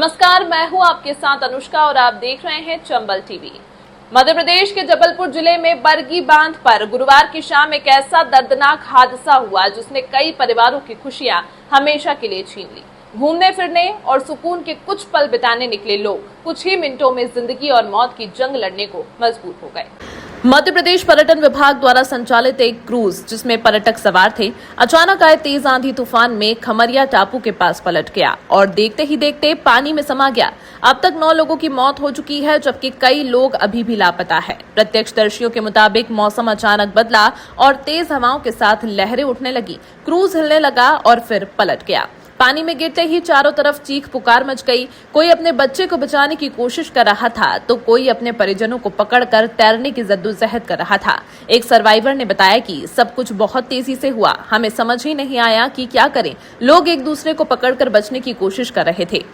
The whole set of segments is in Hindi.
नमस्कार, मैं हूं आपके साथ अनुष्का और आप देख रहे हैं चंबल टीवी। मध्य प्रदेश के जबलपुर जिले में बरगी बांध पर गुरुवार की शाम एक ऐसा दर्दनाक हादसा हुआ जिसने कई परिवारों की खुशियां हमेशा के लिए छीन ली। घूमने फिरने और सुकून के कुछ पल बिताने निकले लोग कुछ ही मिनटों में जिंदगी और मौत की जंग लड़ने को मजबूर हो गए। मध्य प्रदेश पर्यटन विभाग द्वारा संचालित एक क्रूज जिसमें पर्यटक सवार थे, अचानक आए तेज आंधी तूफान में खमरिया टापू के पास पलट गया और देखते ही देखते पानी में समा गया। अब तक 9 लोगों की मौत हो चुकी है, जबकि कई लोग अभी भी लापता है। प्रत्यक्षदर्शियों के मुताबिक मौसम अचानक बदला और तेज हवाओं के साथ लहरें उठने लगी, क्रूज हिलने लगा और फिर पलट गया। पानी में गिरते ही चारों तरफ चीख पुकार मच गई। कोई अपने बच्चे को बचाने की कोशिश कर रहा था तो कोई अपने परिजनों को पकड़कर तैरने की जद्दोजहद कर रहा था। एक सर्वाइवर ने बताया कि सब कुछ बहुत तेजी से हुआ, हमें समझ ही नहीं आया कि क्या करें। लोग एक दूसरे को पकड़कर बचने की कोशिश कर रहे थे।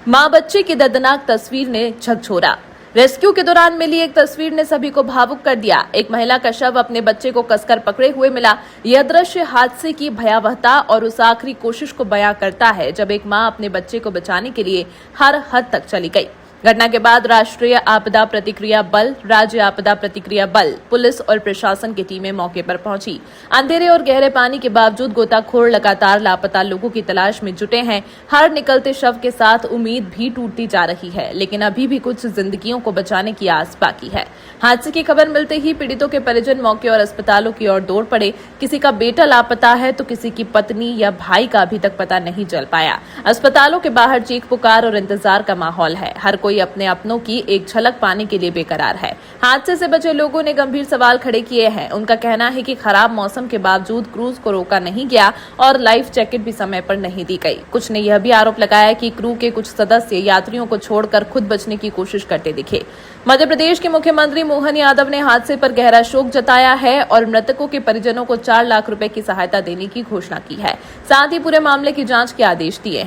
मां बच्चे की दर्दनाक तस्वीर ने झकझोरा। रेस्क्यू के दौरान मिली एक तस्वीर ने सभी को भावुक कर दिया। एक महिला का शव अपने बच्चे को कसकर पकड़े हुए मिला। यह दृश्य हादसे की भयावहता और उस आखिरी कोशिश को बयां करता है जब एक मां अपने बच्चे को बचाने के लिए हर हद तक चली गई। घटना के बाद राष्ट्रीय आपदा प्रतिक्रिया बल, राज्य आपदा प्रतिक्रिया बल, पुलिस और प्रशासन की टीमें मौके पर पहुंची। अंधेरे और गहरे पानी के बावजूद गोताखोर लगातार लापता लोगों की तलाश में जुटे हैं। हर निकलते शव के साथ उम्मीद भी टूटती जा रही है, लेकिन अभी भी कुछ जिंदगियों को बचाने की आस बाकी है। हादसे की खबर मिलते ही पीड़ितों के परिजन मौके और अस्पतालों की ओर दौड़ पड़े। किसी का बेटा लापता है तो किसी की पत्नी या भाई का अभी तक पता नहीं चल पाया। अस्पतालों के बाहर चीख पुकार और इंतजार का माहौल है। हर कोई अपने अपनों की एक झलक पाने के लिए बेकरार है। हादसे से बचे लोगों ने गंभीर सवाल खड़े किए हैं। उनका कहना है कि खराब मौसम के बावजूद क्रूज को रोका नहीं गया और लाइफ जैकेट भी समय पर नहीं दी गई। कुछ ने यह भी आरोप लगाया कि क्रू के कुछ सदस्य यात्रियों को छोड़कर खुद बचने की कोशिश करते दिखे। मध्य प्रदेश के मुख्यमंत्री मोहन यादव ने हादसे पर गहरा शोक जताया है और मृतकों के परिजनों को 4 लाख रुपए की सहायता देने की घोषणा की है। साथ ही पूरे मामले की जांच के आदेश दिए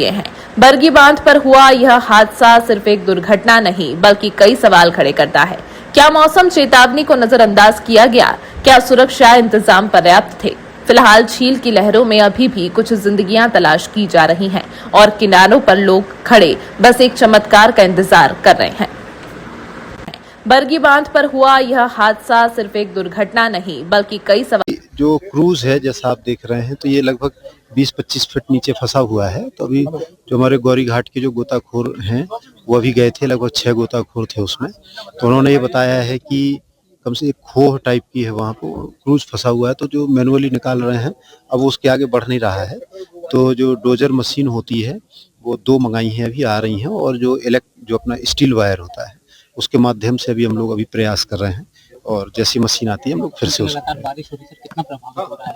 हैं। बरगी बांध पर हुआ यह हादसा सिर्फ एक दुर्घटना नहीं बल्कि कई सवाल खड़े करता है। क्या मौसम चेतावनी को नजरअंदाज किया गया? क्या सुरक्षा इंतजाम पर्याप्त थे? फिलहाल झील की लहरों में अभी भी कुछ जिंदगियां तलाश की जा रही हैं और किनारों पर लोग खड़े बस एक चमत्कार का इंतजार कर रहे हैं। बरगी बांध पर हुआ यह हादसा सिर्फ एक दुर्घटना नहीं बल्कि कई सवाल। जो क्रूज है जैसा आप देख रहे हैं तो ये लगभग 20-25 फीट नीचे फंसा हुआ है। तो अभी जो हमारे गौरी घाट के जो गोताखोर हैं वो अभी गए थे, लगभग 6 गोताखोर थे उसमें। तो उन्होंने ये बताया है कि कम से एक खोह टाइप की है, वहाँ पर क्रूज फंसा हुआ है। तो जो मैनुअली निकाल रहे हैं, अब वो उसके आगे बढ़ नहीं रहा है। तो जो डोजर मशीन होती है वो 2 मंगाई हैं, अभी आ रही हैं। और जो जो अपना स्टील वायर होता है उसके माध्यम से अभी हम लोग अभी प्रयास कर रहे हैं और जैसी मशीन आती है हम लोग फिर से लगातार बारिश हो रही है, कितना प्रभावित हो रहा है?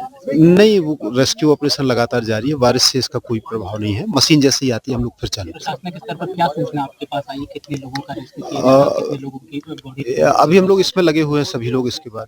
नहीं, वो रेस्क्यू ऑपरेशन लगातार जारी है। बारिश से इसका कोई प्रभाव नहीं है। मशीन जैसे ही आती है हम लोग फिर चालू। प्रशासनिक स्तर पर क्या सूचना आपके पास आई? कितने लोगों का रेस्क्यू किया गया? कितने लोगों की बॉडी? अभी हम लोग इसमें लगे हुए हैं सभी लोग। इसके बाद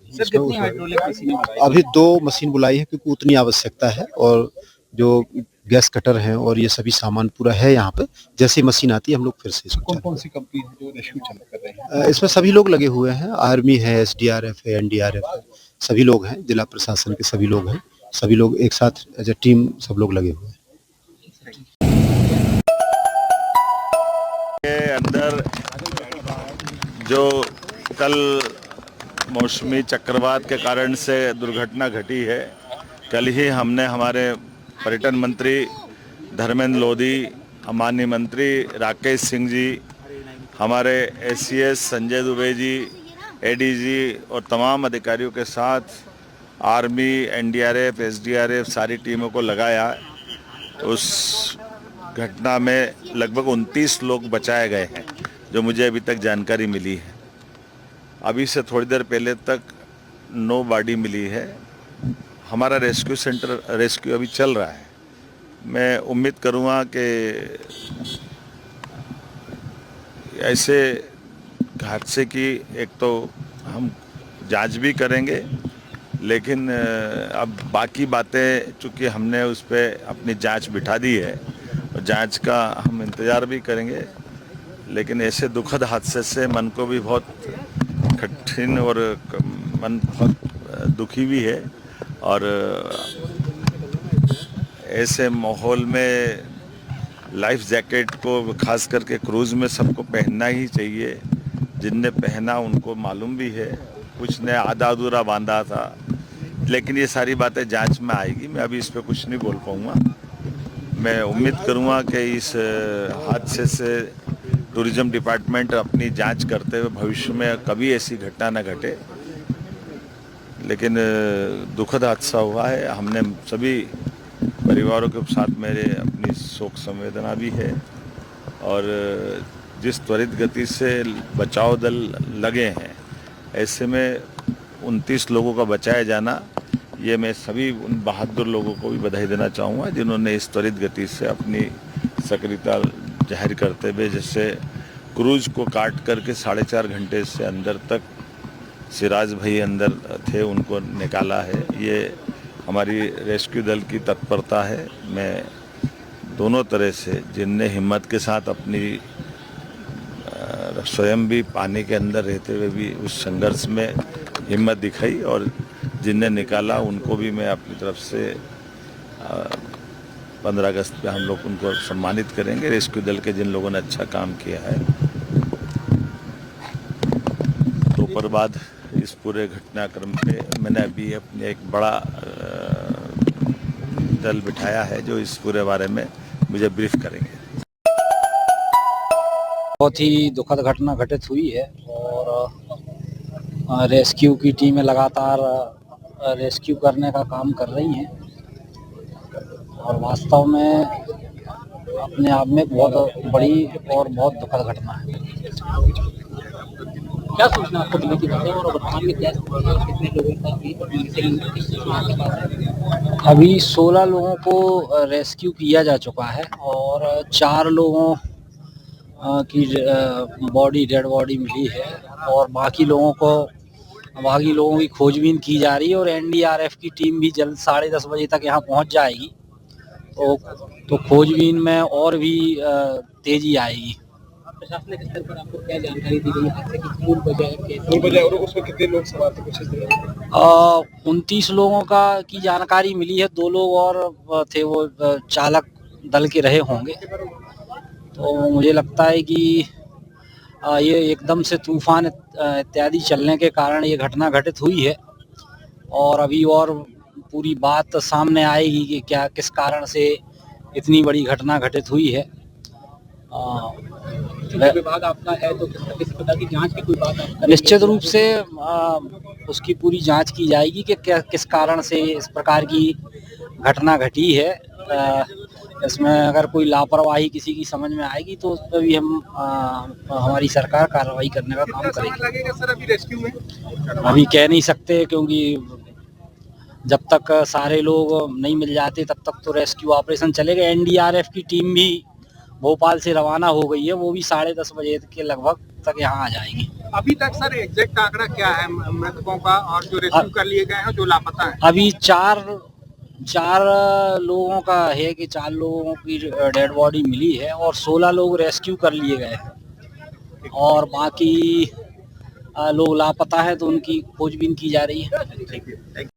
अभी 2 मशीन बुलाई है क्योंकि उतनी आवश्यकता है। और जो गैस कटर है और ये सभी सामान पूरा है यहाँ पे। जैसी मशीन आती है हम लोग फिर से इसको। कौन सी कंपनी है जो रेस्क्यू कर रहे हैं? इसमें सभी लोग लगे हुए हैं। आर्मी है, SDRF है, NDRF है, सभी लोग हैं। जिला प्रशासन के सभी लोग हैं। सभी लोग एक साथ एज ए टीम सब लोग लगे हुए हैं। के अंदर जो कल मौसमी चक्रवात के कारण से दुर्घटना घटी है, कल ही हमने हमारे पर्यटन मंत्री धर्मेंद्र लोधी, माननीय मंत्री राकेश सिंह जी, हमारे ACS संजय दुबे जी, ADG और तमाम अधिकारियों के साथ आर्मी, NDRF, SDRF सारी टीमों को लगाया। उस घटना में लगभग 29 लोग बचाए गए हैं, जो मुझे अभी तक जानकारी मिली है। अभी से थोड़ी देर पहले तक 9 बॉडी मिली है। हमारा रेस्क्यू अभी चल रहा है। मैं उम्मीद करूँगा कि ऐसे हादसे की एक तो हम जांच भी करेंगे, लेकिन अब बाकी बातें चूँकि हमने उस पर अपनी जांच बिठा दी है और जांच का हम इंतज़ार भी करेंगे। लेकिन ऐसे दुखद हादसे से मन को भी बहुत कठिन और मन बहुत दुखी भी है। और ऐसे माहौल में लाइफ जैकेट को खास करके क्रूज़ में सबको पहनना ही चाहिए। जिनने पहना उनको मालूम भी है, कुछ ने आधा अधूरा बांधा था, लेकिन ये सारी बातें जांच में आएगी। मैं अभी इस पे कुछ नहीं बोल पाऊँगा। मैं उम्मीद करूँगा कि इस हादसे से टूरिज्म डिपार्टमेंट अपनी जांच करते हुए भविष्य में कभी ऐसी घटना न घटे। लेकिन दुखद हादसा हुआ है। हमने सभी परिवारों के साथ मेरे अपनी शोक संवेदना भी है, और जिस त्वरित गति से बचाव दल लगे हैं, ऐसे में 29 लोगों का बचाया जाना, ये मैं सभी उन बहादुर लोगों को भी बधाई देना चाहूँगा जिन्होंने इस त्वरित गति से अपनी सक्रियता जाहिर करते हुए, जैसे क्रूज़ को काट करके 4.5 घंटे से अंदर तक सिराज भाई अंदर थे, उनको निकाला है। ये हमारी रेस्क्यू दल की तत्परता है। मैं दोनों तरह से, जिनने हिम्मत के साथ अपनी स्वयं भी पानी के अंदर रहते हुए भी उस संघर्ष में हिम्मत दिखाई, और जिनने निकाला उनको भी मैं अपनी तरफ से 15 अगस्त पे हम लोग उनको सम्मानित करेंगे। रेस्क्यू दल के जिन लोगों ने अच्छा काम किया है। दोपहर बाद इस पूरे घटनाक्रम पे मैंने अभी अपने एक बड़ा दल बिठाया है जो इस पूरे बारे में मुझे ब्रीफ करेंगे। बहुत ही दुखद घटना घटित हुई है, और रेस्क्यू की टीमें लगातार रेस्क्यू करने का काम कर रही हैं, और वास्तव में अपने आप में बहुत बड़ी और बहुत दुखद घटना है। क्या सूचना आपको मिली थी और वर्तमान में क्या कितने लोगों का आपके पास है? अभी 16 लोगों को रेस्क्यू किया जा चुका है, और 4 लोगों की डेड बॉडी मिली है, और बाकी लोगों की खोजबीन की जा रही है, और एनडीआरएफ की टीम भी जल्द 10:30 बजे तक यहाँ पहुँच जाएगी। तो खोजबीन में और भी तेजी आएगी। प्रशासनिक स्तर पर आपको क्या जानकारी दी गई है कि मूल वजह और उसमें कितने लोग सवार थे? कुछ 29 लोगों की जानकारी मिली है। 2 लोग और थे, वो चालक दल के रहे होंगे। तो मुझे लगता है कि ये एकदम से तूफान इत्यादि चलने के कारण ये घटना घटित हुई है, और अभी और पूरी बात सामने आएगी कि क्या किस कारण से इतनी बड़ी घटना घटित हुई है। विभाग आपका है, तो किस प्रकार की जांच की कोई बात आप निश्चित रूप से उसकी पूरी जांच की जाएगी कि किस कारण से इस प्रकार की घटना घटी है। इसमें अगर कोई लापरवाही किसी की समझ में आएगी तो उस पर भी हमारी सरकार कार्रवाई करने का काम करेगी। लगेगा सर अभी रेस्क्यू में? अभी कह नहीं सकते, क्योंकि जब तक सारे लोग नहीं मिल जाते तब तक तो रेस्क्यू ऑपरेशन चलेगा। एनडीआरएफ की टीम भी भोपाल से रवाना हो गई है, वो भी 10:30 बजे के लगभग तक यहाँ आ जाएगी। अभी तक सर एग्जैक्ट आंकड़ा क्या है मृतकों का, और जो रेस्क्यू कर लिए गए हैं जो लापता है? अभी चार लोगों का है कि 4 लोगों की डेड बॉडी मिली है, और 16 लोग रेस्क्यू कर लिए गए हैं, और बाकी लोग लापता है, तो उनकी खोजबीन की जा रही है।